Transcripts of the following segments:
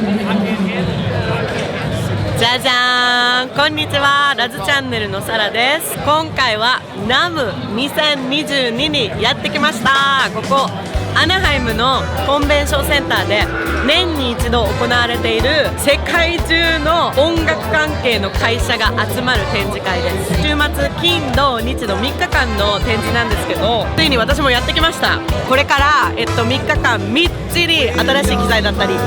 じゃじゃーん、こんにちは、ラズチャンネルのサラです。今回は NAMM2022 にやってきました。ここアナハイムのコンベンションセンターで年に一度行われている世界中の音楽関係の会社が集まる展示会です。週末金土日の3日間の展示なんですけど、ついに私もやってきました。これから、3日間みっちり新しい機材だったり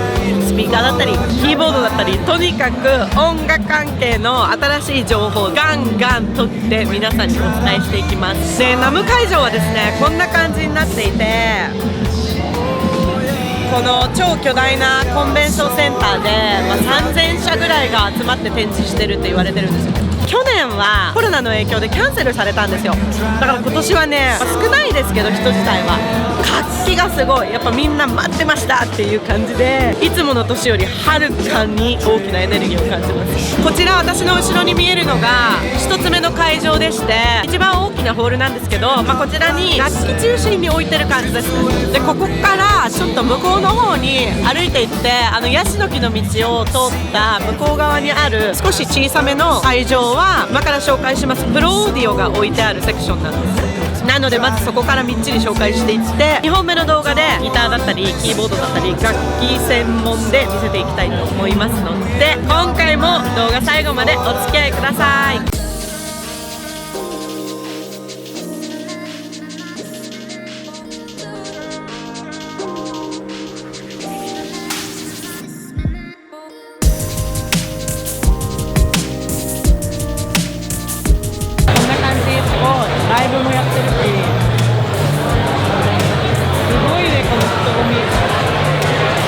スピーカーだったりキーボードだったり、とにかく音楽関係の新しい情報をガンガン取って皆さんにお伝えしていきます。で、ナム会場はですね、こんな感じになっていて、この超巨大なコンベンションセンターで、3000社ぐらいが集まって展示してるって言われてるんですよ。去年はコロナの影響でキャンセルされたんですよ。だから今年はね、少ないですけど人自体は活気がすごい。やっぱみんな待ってましたっていう感じで、いつもの年よりはるかに大きなエネルギーを感じます。こちら私の後ろに見えるのが1つ目の会場でして、一番大きなホールなんですけど、こちらに楽器中心に置いてる感じですね。で、ここからちょっと向こうの方に歩いていって、ヤシの木の道を通った向こう側にある少し小さめの会場は今から紹介しますプロオーディオが置いてあるセクションなんです。なのでまずそこからみっちり紹介していって、2本目の動画でギターだったりキーボードだったり楽器専門で見せていきたいと思いますので、今回も動画最後までお付き合いください。ライブもやってるし、すごいね、この人混み。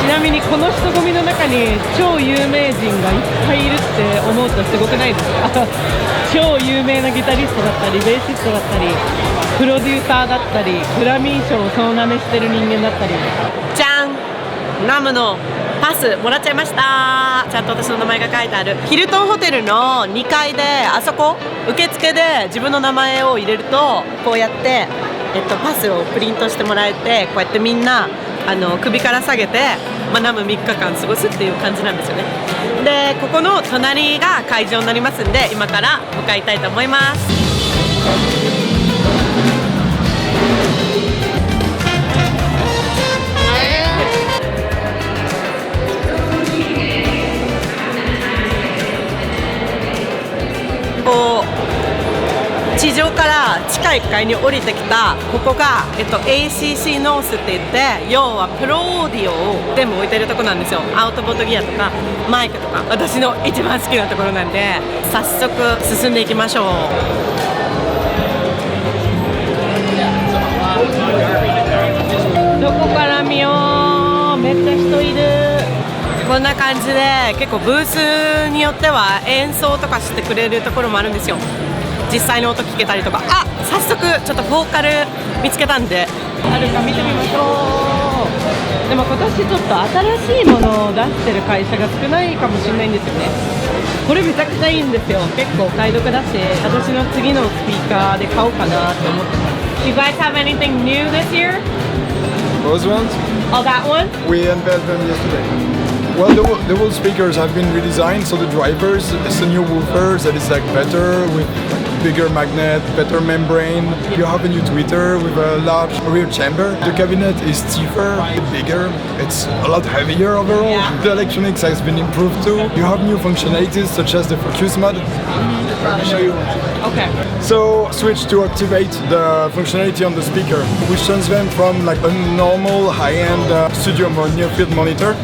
ちなみにこの人混みの中に超有名人がいっぱいいるって思うとすごくないですか？超有名なギタリストだったりベーシストだったりプロデューサーだったりグラミー賞を総なめしてる人間だったり。じゃん、NAMMのパスもらっちゃいました。ちゃんと私の名前が書いてあるヒルトンホテルの2階で、あそこ受付で自分の名前を入れるとこうやって、パスをプリントしてもらえて、こうやってみんな首から下げて、NAMM3日間過ごすっていう感じなんですよね。で、ここの隣が会場になりますんで、今から向かいたいと思います。地上から地下1階に降りてきたここが、ACC ノースって言って、要はプロオーディオを全部置いてるとこなんですよ。アウトボットギアとかマイクとか、私の一番好きなところなんで、早速進んでいきましょう。どこから見よう、めっちゃ人いる。こんな感じで結構ブースによっては演奏とかしてくれるところもあるんですよ。実際の音聞けたりとか。早速ちょっとフォーカル見つけたんで、あるか見てみましょう。でも今年ちょっと新しいものを出してる会社が少ないかもしれないんですよね。これめちゃくちゃいいんですよ。結構お買い得だし、私の次のスピーカーで買おうかなって思ってます。You guys have anything new this year? Those ones? Oh, that one? We unveiled them yesterday. Well, the whole speakers have been redesigned, so the drivers, it's a new woofer that is like better with bigger magnet, better membrane. You have a new tweeter with a large rear chamber. The cabinet is stiffer, bigger. It's a lot heavier overall. Yeah. The electronics has been improved too. You have new functionalities such as the focus mode. Let me show you. Okay. So switch to activate the functionality on the speaker, which turns them from like a normal high-end studio near field monitor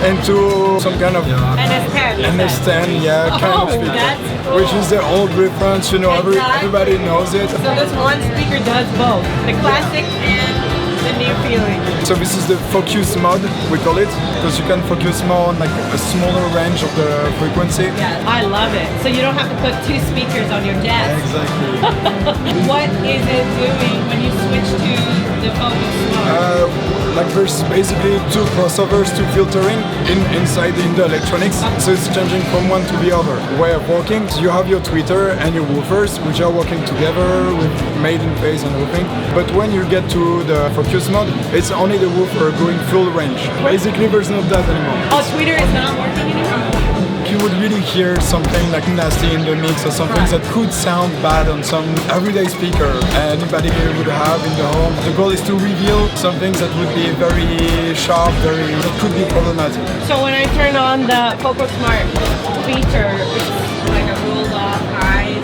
into some kind of NS10, yeah, kind of speaker, which is the old reference, you know, everybody knows it. So this one speaker does both, the classic and the new feeling. So this is the focus mode, we call it, because you can focus more on like a smaller range of the frequency. Yeah, I love it. So you don't have to put two speakers on your desk. Exactly. What is it doing when you switch to the FOCAL Smart? Like there's basically two crossovers, two filtering inside in the electronics, so it's changing from one to the other way of working. So you have your tweeter and your woofers, which are working together with made in phase and everything. But when you get to the focus mode, it's only the woofer going full range. Basically, there's not that anymore. Oh, tweeter is not working anymore? You would really hear something like nasty in the mix or something that could sound bad on some everyday speaker anybody would have in the home. The goal is to reveal some things that would be very sharp, that could be problematic. So when I turn on the FOCAL Smart feature, it's like a rolled off highs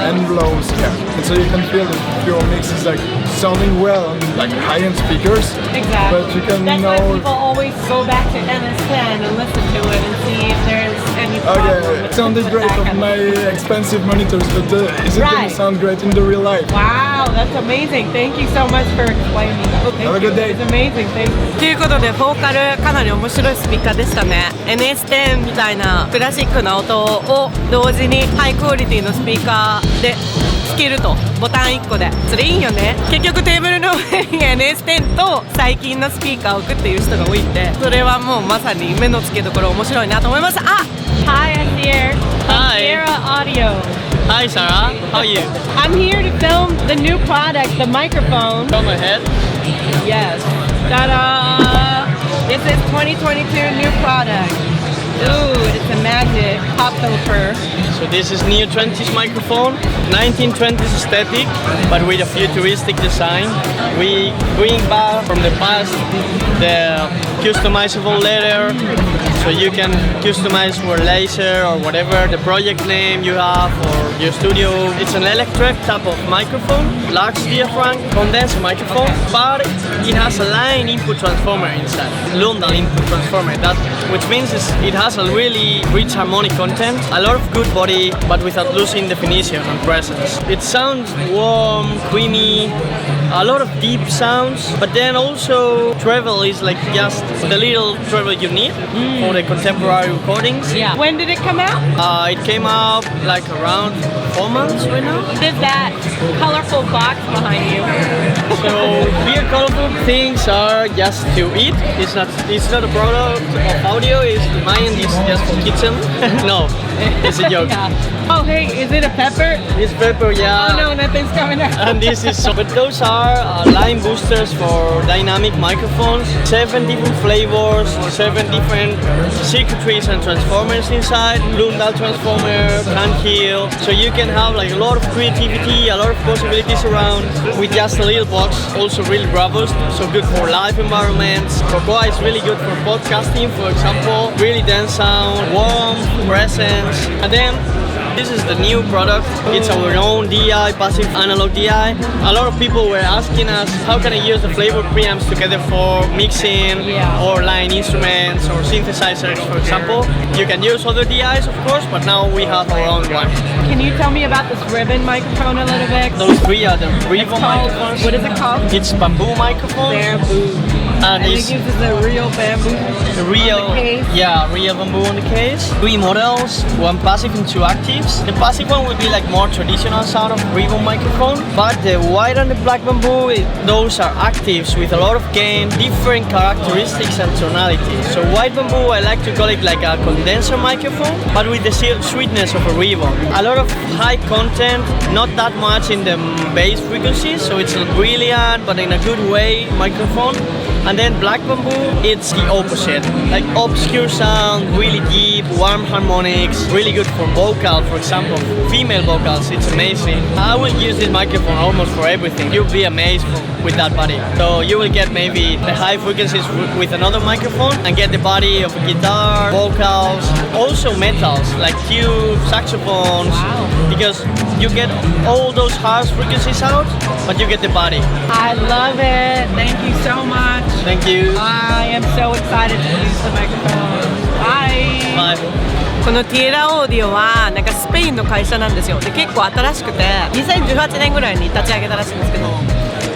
and lows, yeah. And so you can feel that your mix is like sounding well on like high-end speakers. Exactly. But you can That's know. why people always go back to NS10 and listen to it and see if there's any problem. Okay, it sounded great on my expensive monitors, but is it going to sound great in the real life? Wow, that's amazing. Thank you so much for explaining. Have a good day. It's amazing. Thank you. ということで、フォーカルかなり面白いスピーカーでしたね。NS10 みたいなクラシックな音を同時にハイクオリティのスピーカーでつけると、ボタン1個で。それいいよね。結局テーブルの上に NS10 と最近のスピーカーを置くっていう人が多いんで、それはもうまさに目の付けどころ面白いなと思いました。あ、Hi, I'm here. Hi. Tierra Audio. Hi Sarah, how are you? I'm here to film the new product, the microphone. Come ahead. Yes. Ta-da! This is 2022 new product. Ooh, it's a magic pop filter. So this is new 20s microphone, 1920s aesthetic, but with a futuristic design. We bring back from the past the customizable letter, so you can customize your laser or whatever the project name you have or your studio. It's an electric type of microphone, large diaphragm condenser microphone, but it has a line input transformer inside, Lundal input transformer, which means it has a really rich harmonic content, a lot of good body, but without losing definition and presence. It sounds warm, creamy, a lot of deep sounds, but then also treble is like just the little treble you need for the contemporary recordings. Yeah. When did it come out? It came out like around 4 months right now. Did that colorful box behind you? So here colorful things are just to eat. It's not a product of audio. Mine is just for kitchen. No, it's a joke. Yeah. Oh hey, is it a pepper? It's pepper, yeah. Oh no, nothing's coming out. And this is but those are line boosters for dynamic microphones. 7 different flavors, 7 different circuitries and transformers inside. Lundal transformer, handhill. So you can have like a lot of creativity, a lot of possibilities around with just a little box. Also really robust, so good for live environments. Cocoa is really good for podcasting, for example. Really dense sound, warm, presence. And then this is the new product. It's our own DI, passive analog DI. A lot of people were asking us, how can I use the Flavour preamps together for mixing or line instruments or synthesizers, for example. You can use other DIs, of course, but now we have our own one. Can you tell me about this ribbon microphone a little bit? Those three are the ribbon microphones. What is it called? It's bamboo microphones. Bamboo. And it it's uses the real bamboo real, on the case. Yeah, real bamboo on the case. 3 models, 1 passive and 2 actives. The passive one would be like more traditional sound of ribbon microphone, but the white and the black bamboo, those are actives with a lot of gain, different characteristics and tonality. So white bamboo, I like to call it like a condenser microphone, but with the sweetness of a ribbon. A lot of high content, not that much in the bass frequencies, so it's a brilliant but in a good way microphone. And then black bamboo, it's the opposite. Like obscure sound, really deep, warm harmonics, really good for vocal, for example. Female vocals, it's amazing. I will use this microphone almost for everything. You'll be amazed with that body. So you will get maybe the high frequencies with another microphone and get the body of a guitar, vocals, also metals like tubes, saxophones. Wow. Because you get all those harsh frequencies out, but you get the body. I love it. Thank you so much. Thank you. I am so excited to use the microphone. Bye. Bye. このティエラオーディオはなんかスペインの会社なんですよ。で結構新しくて2018年ぐらいに立ち上げたらしいんですけど、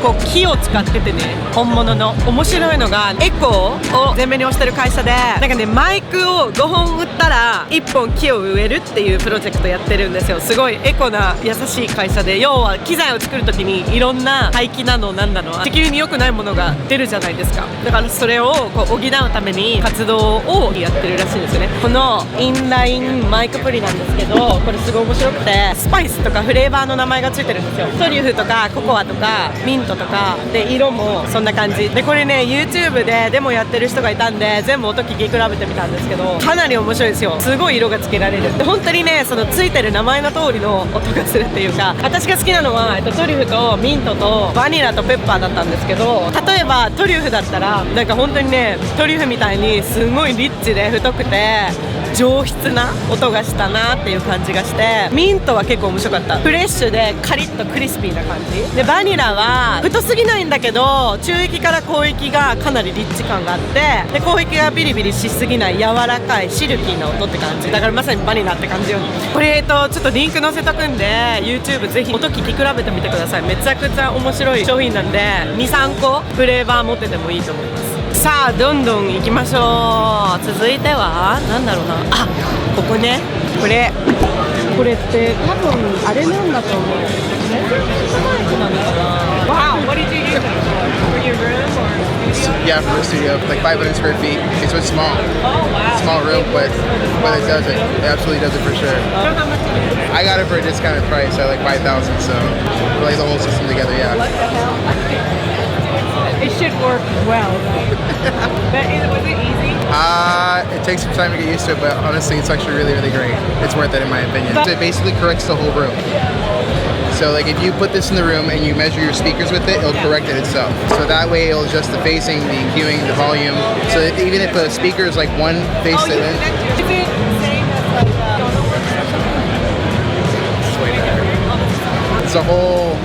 こう木を使っててね、本物の面白いのがエコーを前面に押してる会社で、なんかねマイクを5本売ったら1本木を植えるっていうプロジェクトやってるんですよ。すごいエコな優しい会社で、要は機材を作るときにいろんな廃棄なのなんだの地球に良くないものが出るじゃないですか。だからそれをこう補うために活動をやってるらしいんですよね。このインラインマイクプリなんですけど、これすごい面白くて、スパイスとかフレーバーの名前がついてるんですよ。トリュフとかココアとかミントとかで、色もそんな感じで、これね YouTube でデモやってる人がいたんで全部音聞き比べてみたんですけど、かなり面白いですよ。すごい色がつけられるで、本当にねそのついてる名前の通りの音がするっていうか、私が好きなのは、トリュフとミントとバニラとペッパーだったんですけど、例えばトリュフだったらなんか本当にねトリュフみたいにすごいリッチで太くて上質な音がしたなっていう感じがして、ミントは結構面白かった。フレッシュでカリッとクリスピーな感じで、バニラは太すぎないんだけど中域から広域がかなりリッチ感があって、で広域がビリビリしすぎない柔らかいシルキーな音って感じだから、まさにバニラって感じよ。これちょっとリンク載せとくんで YouTube ぜひ音聞き比べてみてください。めちゃくちゃ面白い商品なんで 2,3 個フレーバー持っててもいいと思います。さあどんどん行きましょう。続いてはなんだろうな、あ、ここね、これって多分あれなんだと思う。なんだかな。Wow, what did you use for your room or Yeah, for the studio, like 500 square feet. It's what's small. Oh wow. Small room, but it does it. It absolutely does it for sure. How much did you I got it for a discounted price at like 5,000, so really the whole system together, yeah. What the hell? It should work well, right? But was it easy? It takes some time to get used to it, but honestly, it's actually really, really great. It's worth it in my opinion. It basically corrects the whole room. So like if you put this in the room and you measure your speakers with it, it'll correct it itself. So that way it'll adjust the phasing, the EQing, the volume. So that even if a speaker is like one face Is it the same as it's way better. It's a whole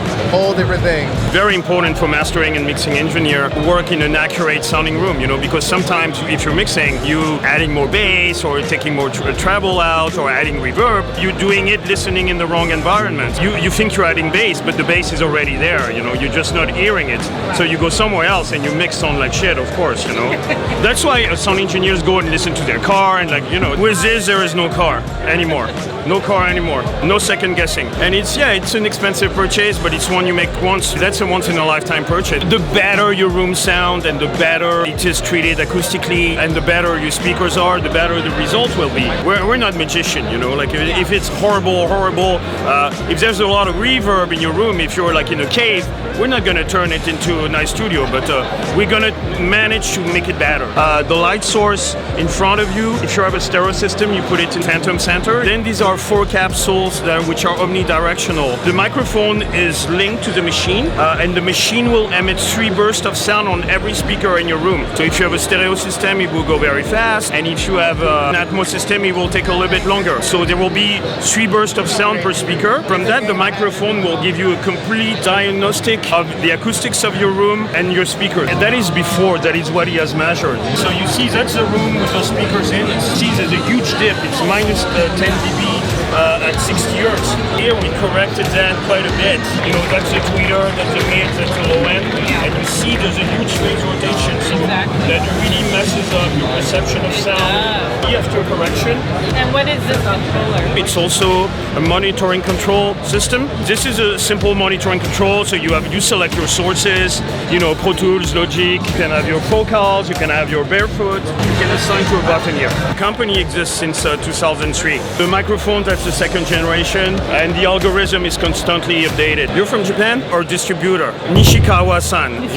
different thing. Very important for mastering and mixing engineer work in an accurate sounding room, you know, because sometimes if you're mixing, you adding more bass or taking more treble out or adding reverb, you're doing it listening in the wrong environment. You think you're adding bass, but the bass is already there, you know, you're just not hearing it. So you go somewhere else and you mix on like shit, of course, you know. That's why sound engineers go and listen to their car and like, you know, with this there is no car anymore. No car anymore. No second guessing. And it's an expensive purchase, but it's one you make once. That's a once in a lifetime purchase. The better your room sound and the better it is treated acoustically and the better your speakers are, the better the result will be. We're not magicians, you know, like if it's horrible, if there's a lot of reverb in your room, if you're like in a cave, we're not gonna turn it into a nice studio, but we're gonna manage to make it better. The light source in front of you, if you have a stereo system, you put it in phantom center. Then these are 4 capsules which are omnidirectional. The microphone is linked to the machine, and the machine will emit 3 bursts of sound on every speaker in your room. So if you have a stereo system, it will go very fast, and if you have an Atmos system, it will take a little bit longer. So there will be 3 bursts of sound per speaker. From that, the microphone will give you a complete diagnostic of the acoustics of your room and your speakers. And that is before, that is what he has measured. So you see that's the room with those speakers in. You see there's a huge dip. It's minus 10 dB. At 60 hertz. Here we corrected that quite a bit. You know, that's the tweeter, that's the mid, that's the low end. And you see there's a huge phase rotation, so that really messes up your perception of sound after correction. And what is this controller? It's also a monitoring control system. This is a simple monitoring control, so you select your sources, you know, Pro Tools, Logic, you can have your vocals, you can have your barefoot, you can assign to a button here. The company exists since 2003. The microphone, that's the second generation, and the algorithm is constantly updated. You're from Japan or distributor? Nishikawa-san.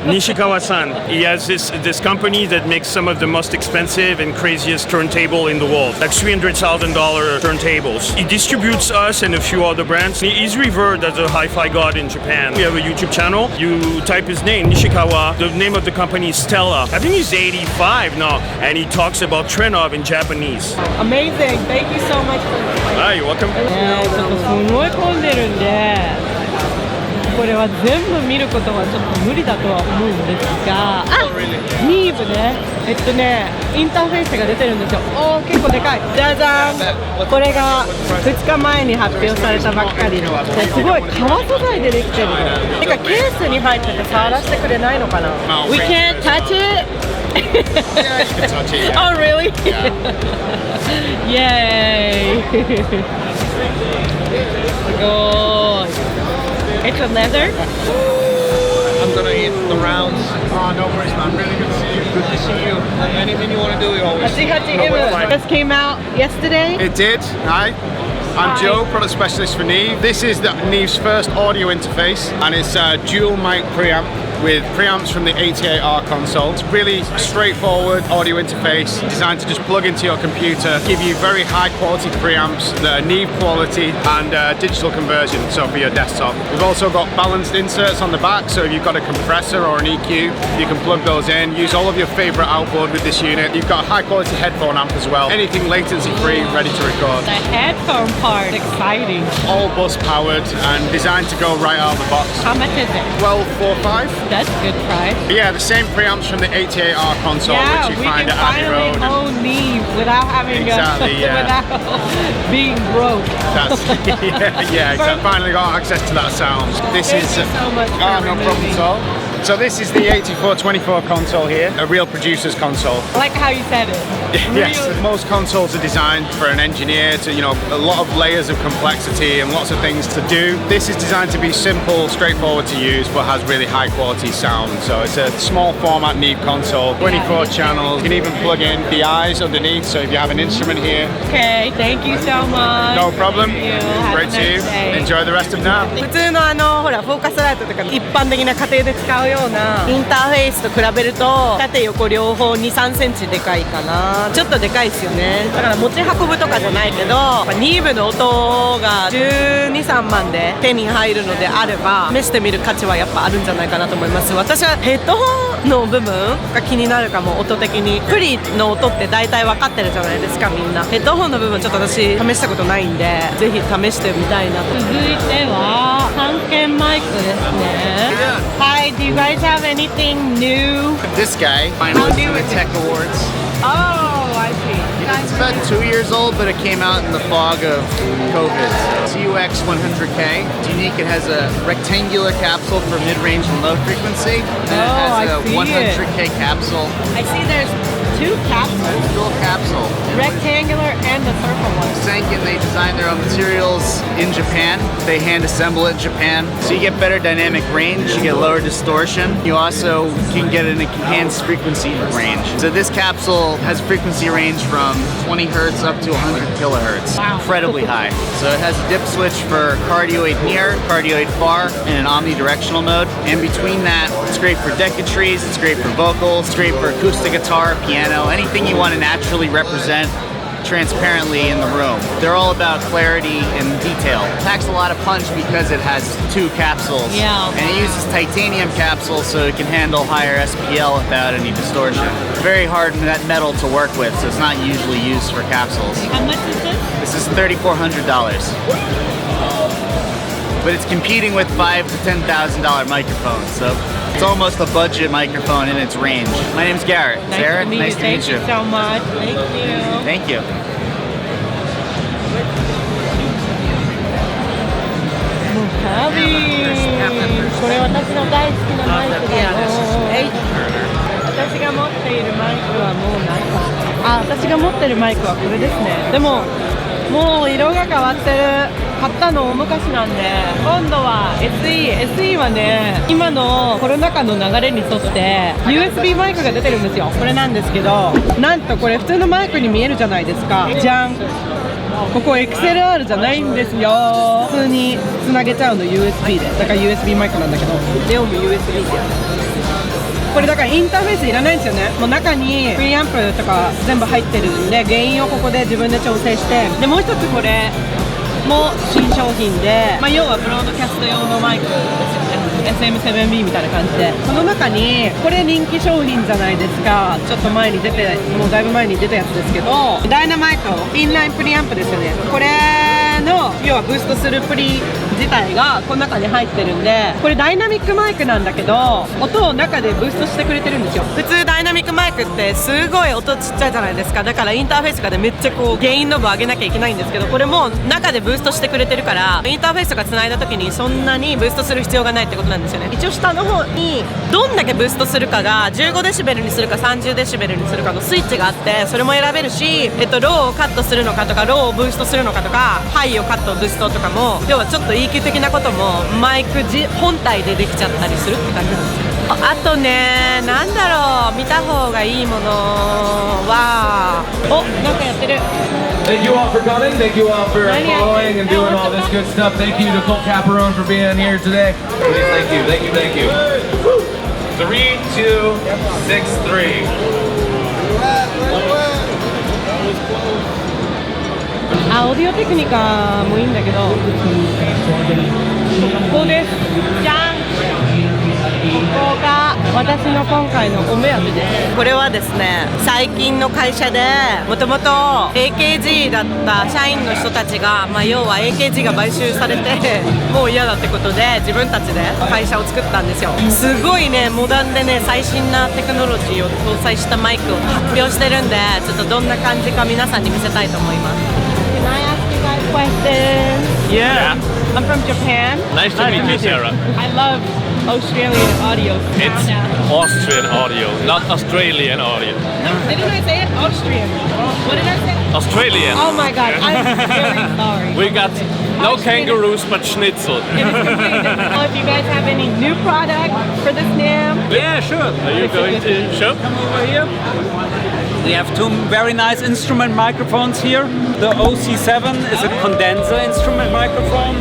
Nishikawa-san. He has this company that makes some of the most expensive and craziest turntable in the world, like $300,000 turntables. He distributes us and a few other brands. He's revered as a hi-fi god in Japan. We have a YouTube channel. You type his name, Nishikawa. The name of the company is Stella. I think he's 85 now, and he talks about Trinnov in Japanese. Amazing. Thank you so much for Hi, you're welcome. ちょっとすごい混んでるんでこれは全部見ることはちょっと無理だとは思うんですが、NEVE ね、インターフェースが出てるんですよ。おー、結構でかい。じゃじゃーん。これが2日前に発表されたばっかりの、すごい革素材でできてるの。てかケースに入ってて触らせてくれないのかな。We can't touch it. Yeah, you can touch it. Yeah. Oh really? Yeah. Yay! すごい。It's a leather? I'm gonna eat the rounds. Oh, no worries, man. Really good to see you. Good to see you. Anything you want to do, we always. It just came out yesterday. It did. Hi. I'm Joe, product specialist for NEVE. This is NEVE's first audio interface, and it's a dual mic preamp with preamps from the 88R console. It's really straightforward audio interface designed to just plug into your computer, give you very high quality preamps that are NEVE quality and digital conversion, so for your desktop. We've also got balanced inserts on the back, so if you've got a compressor or an EQ, you can plug those in, use all of your favorite outboard with this unit. You've got a high quality headphone amp as well. Anything latency free, ready to record. The headphone part, exciting. All bus powered and designed to go right out of the box. How much is it? 1245. That's a good price. Yeah, the same preamps from the 88R console, which you find at Abbey Road. Yeah, we can finally own NEVE without having without being broke. That's yeah, exactly. Finally got access to that sound. This Thank is you so much for no problem removing. at all. So this is the 8424 console here, a real producer's console. I like how you said it. Yes, Real. most consoles are designed for an engineer to, a lot of layers of complexity and lots of things to do. This is designed to be simple, straightforward to use, but has really high quality sound. So it's a small format NEVE console, 24 channels. You can even plug in the eyes underneath, so if you have an instrument here. Okay, thank you so much. No problem. Thank you. Have Great a to see you. nice day. Enjoy the rest of now. 普通のほらフォーカスライトとか一般的な家庭で使うようなインターフェースと比べると縦横両方 2,3 センチでかいかな。ちょっとでかいですよね。だから持ち運ぶとかじゃないけどNEVEの音が12、3万で手に入るのであれば試してみる価値はやっぱあるんじゃないかなと思います。私はヘッドホンの部分が気になるかも。音的にプリの音って大体分かってるじゃないですかみんな。ヘッドホンの部分ちょっと私試したことないんでぜひ試してみたいなと。続いては三鍵マイクですね。Hi, do you guys have anything new? This guy finally How went new to the is it? Tech Awards. Oh, I see. It's about 2 years old, but it came out in the fog of COVID. CUX 100K. It's unique. It has a rectangular capsule for mid-range and low frequency. And it has a 100K capsule. I see there's two capsules. Dual capsule. Rectangular and the circle one. Senken, they design their own materials in Japan. They hand assemble it in Japan. So you get better dynamic range, you get lower distortion. You also can get an enhanced frequency range. So this capsule has frequency range from 20 hertz up to 100 kilohertz. Wow. Incredibly high. So it has a dip switch for cardioid near, cardioid far, and an omnidirectional mode. And between that, it's great for decatries, it's great for vocals, it's great for acoustic guitar, piano, anything you want to naturally represent transparently in the room. They're all about clarity and detail. It packs a lot of punch because it has two capsules. Yeah. And it uses titanium capsules so it can handle higher SPL without any distortion. Very hard metal to work with, so it's not usually used for capsules. How much is this? This is $3,400. But it's competing with $5,000 to $10,000 microphones, so it's almost a budget microphone in its range. My name's Garrett. Sarah, nice to meet you. Thank you so much. Thank you. Thank you. Mojave. これ私の大好きなマイクだよ。私が持っているマイクはもうないか。私が持ってるマイクはこれですね。でももう色が変わってる。買ったの大昔なんで、今度は SE はね、今のコロナ禍の流れに沿って USB マイクが出てるんですよ。これなんですけど、なんとこれ普通のマイクに見えるじゃないですか。じゃん、ここ XLR じゃないんですよ。普通につなげちゃうの USB で。だから USB マイクなんだけど、レオも USB ってやつ。これだからインターフェースいらないんですよね。もう中にプリアンプとか全部入ってるんで、原因をここで自分で調整して、でもう一つこれも新商品で、要はブロードキャスト用のマイクですよね。SM7B みたいな感じで、この中にこれ人気商品じゃないですか。ちょっと前に出て、もうだいぶ前に出たやつですけど、ダイナマイクインラインプリアンプですよね。これれの要はブーストするプリ自体がこの中に入ってるんで、これダイナミックマイクなんだけど音を中でブーストしてくれてるんですよ。普通ダイナミックマイクってすごい音ちっちゃいじゃないですか。だからインターフェースとかでめっちゃこうゲインノブ上げなきゃいけないんですけど、これも中でブーストしてくれてるからインターフェースとかつないだ時にそんなにブーストする必要がないってことなんですよね。一応下の方にどんだけブーストするかが15デシベルにするか30デシベルにするかのスイッチがあって、それも選べるし、ローをカットするのかとかローをブーストするのかとかハイをカットブーストとかも、要はちょっと EQ 的なこともマイク本体でできちゃったりするって感じなんですよ。あとね、なんだろう、見た方がいいものはなんかやってる。Thank you all for coming. Thank you all for following and doing all this good stuff. Thank you to Cole Caperone for being here today. Please, thank you, thank you, thank you. 3, 2, 6, 3. オーディオテクニカもいいんだけど、ここです。じゃん。ここが私の今回のお目当てです。これはですね、最近の会社でもともと AKG だった社員の人たちが、要は AKG が買収されてもう嫌だってことで自分たちで会社を作ったんですよ。すごいね、モダンでね、最新なテクノロジーを搭載したマイクを発表してるんで、ちょっとどんな感じか皆さんに見せたいと思います。Can I ask you guys questions? Yeah. I'm from Japan. Nice to meet you, Sarah. I love Australian audio. It's Austrian audio, not Australian audio. Didn't I say it? Austrian. What did I say? Australian. Oh my god, I'm very sorry. We got no kangaroos but schnitzel. It is completely different. Well, if you guys have any new product for this NAMM. Yeah, sure. Are you going to show? Come over here. We have two very nice instrument microphones here. The OC7 is a condenser instrument microphone.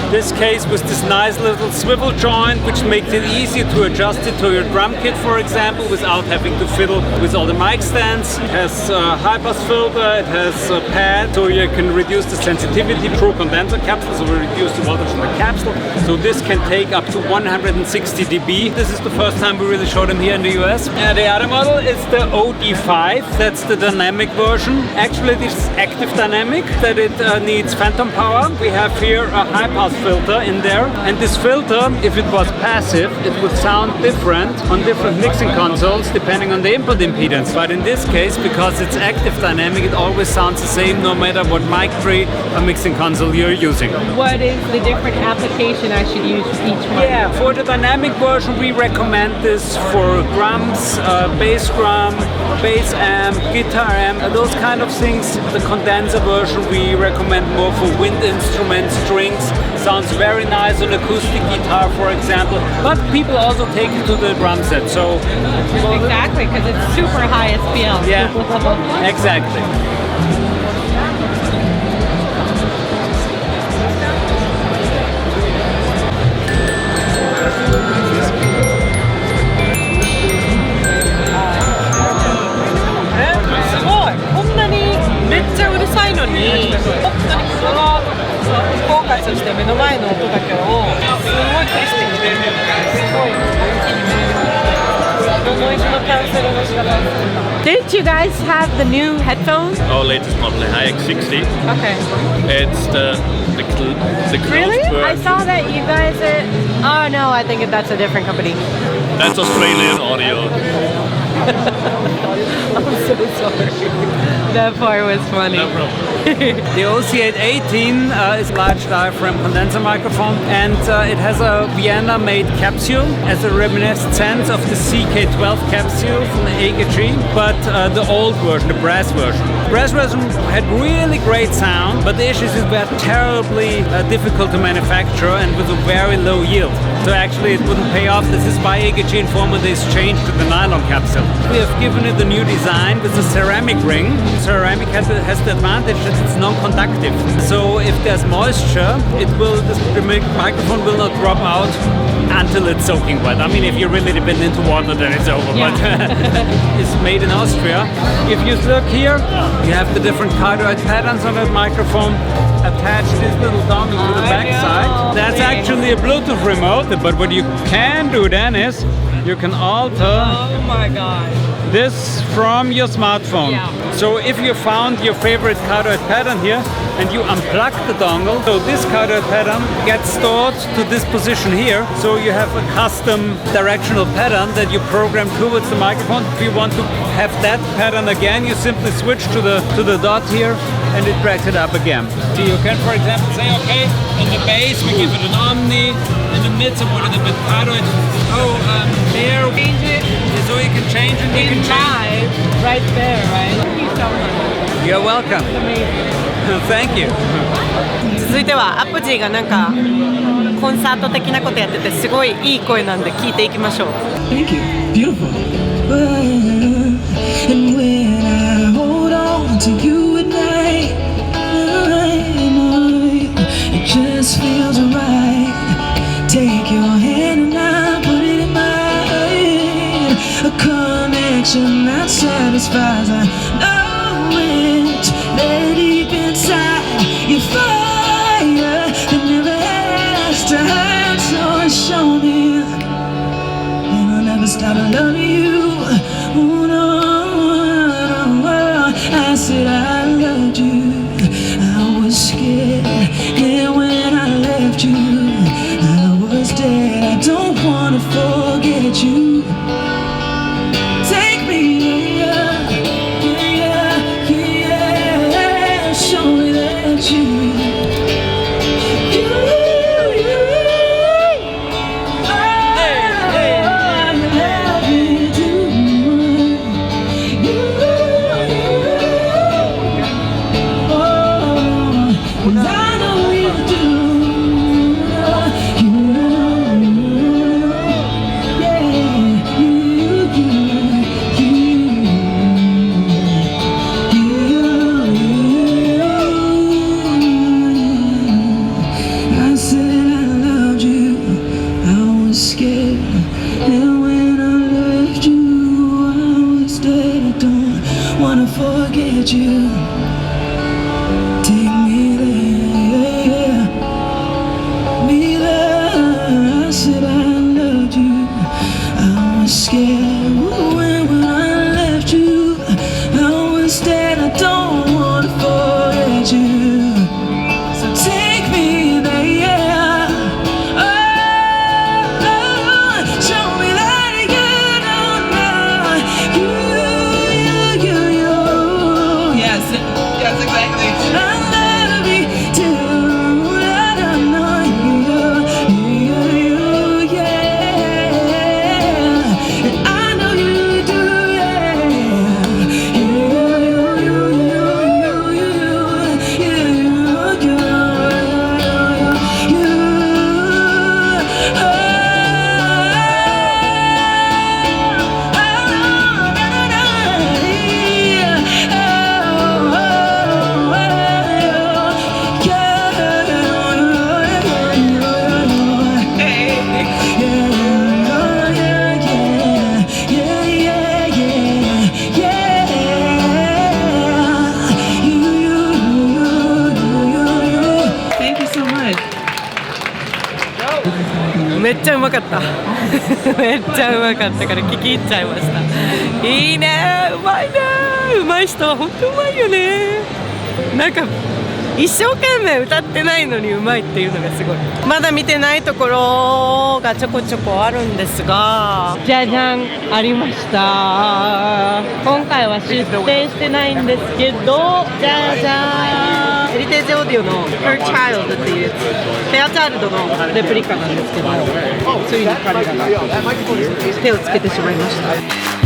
This case with this nice little swivel joint, which makes it easy to adjust it to your drum kit, for example, without having to fiddle with all the mic stands. It has a high pass filter, it has a pad, so you can reduce the sensitivity through condenser capsules, so we reduce the voltage in the capsule. So this can take up to 160 dB. This is the first time we really showed them here in the US. The other model is the OD5, that's the dynamic version. Actually, this is active dynamic, that it needs phantom power. We have here a high pass filter in there, and this filter, if it was passive, it would sound different on different mixing consoles depending on the input impedance. But in this case, because it's active dynamic, it always sounds the same no matter what mic tree or mixing console you're using. What is the different application I should use for each one? Yeah, for the dynamic version we recommend this for drums, bass drum, bass amp, guitar amp, those kind of things. The condenser version we recommend more for wind instruments, strings. Sounds very nice on acoustic guitar, for example, but people also take it to the drum set. So Exactly, because it's super high SPL. yeah, exactly. Didn't you guys have the new headphones? Our latest model, the HX60. Okay. It's the Really? closed I version. saw that you guys oh no, I think that's a different company. That's Australian audio. I'm so sorry. That part was funny. No problem. The OC818 is a large diaphragm condenser microphone, and it has a Vienna-made capsule as a reminiscence of the CK12 capsule from the AKG, but the old version, the brass version. The brass version had really great sound, but the issues were terribly difficult to manufacture and with a very low yield. So actually it wouldn't pay off. This is why AKG informed this change to the nylon capsule. We have given it a new design with a ceramic ring. Ceramic has the advantage that it's non-conductive. So if there's moisture, the microphone will not drop out until it's soaking wet. I mean, if you really dip into water, then it's over. Yeah. But it's made in Austria. If you look here, you have the different cardioid patterns on that microphone. Attach this little dongle to the back side. That's actually a Bluetooth remote, but what you can do then is you can alter Oh my god. this from your smartphone. Yeah. So if you found your favorite cardioid pattern here and you unplug the dongle, so this cardioid pattern gets stored to this position here. So you have a custom directional pattern that you program towards the microphone. If you want to have that pattern again, you simply switch to the dot here and it drags it up again. So you can, for example, say, okay, in the bass we give it an omni, in the mid I put it a bit cardioid. There, Change it so you can change it. You can change. live right there, right? Thank you so much. You're welcome. Thank you. 続いてはアプジーがなんかコンサート的なことやっててすごいいい声なんで聞いていきましょう。 Thank you. Beautiful. And when I hold on to you at night, it just feels right. Take your hand and I put it in mine. A connection that satisfies. I know it. There deep inside your fire that never has to hide. So it's shown me. And I'll never stop loving you. Oh no, no. I said I loved you. I was scared, and when I left you, I was dead. I don't wanna forget you. Take me, yeah, yeah, yeah. Show me that you. Forget you. Take me there, me there. I said I loved you. I was scared when I left you. I was dead. I don't wanna forget you. So take me there. Oh, show me that you don't know you. Yes, exactly. I love you too. I don't know you, yeah. And I know you do,めっちゃうまかっためっちゃうまかったから聞き入っちゃいました。いいね、うまいね、うまい人は本当うまいよね。なんか一生懸命歌ってないのにうまいっていうのがすごい。まだ見てないところがちょこちょこあるんですが、じゃじゃん、ありました。今回は出展してないんですけど、じゃじゃーん、ヘリテージオーディオの Her Child っていうペアチャイルドのレプリカなんですけど、ついに彼らが手をつけてしまいました。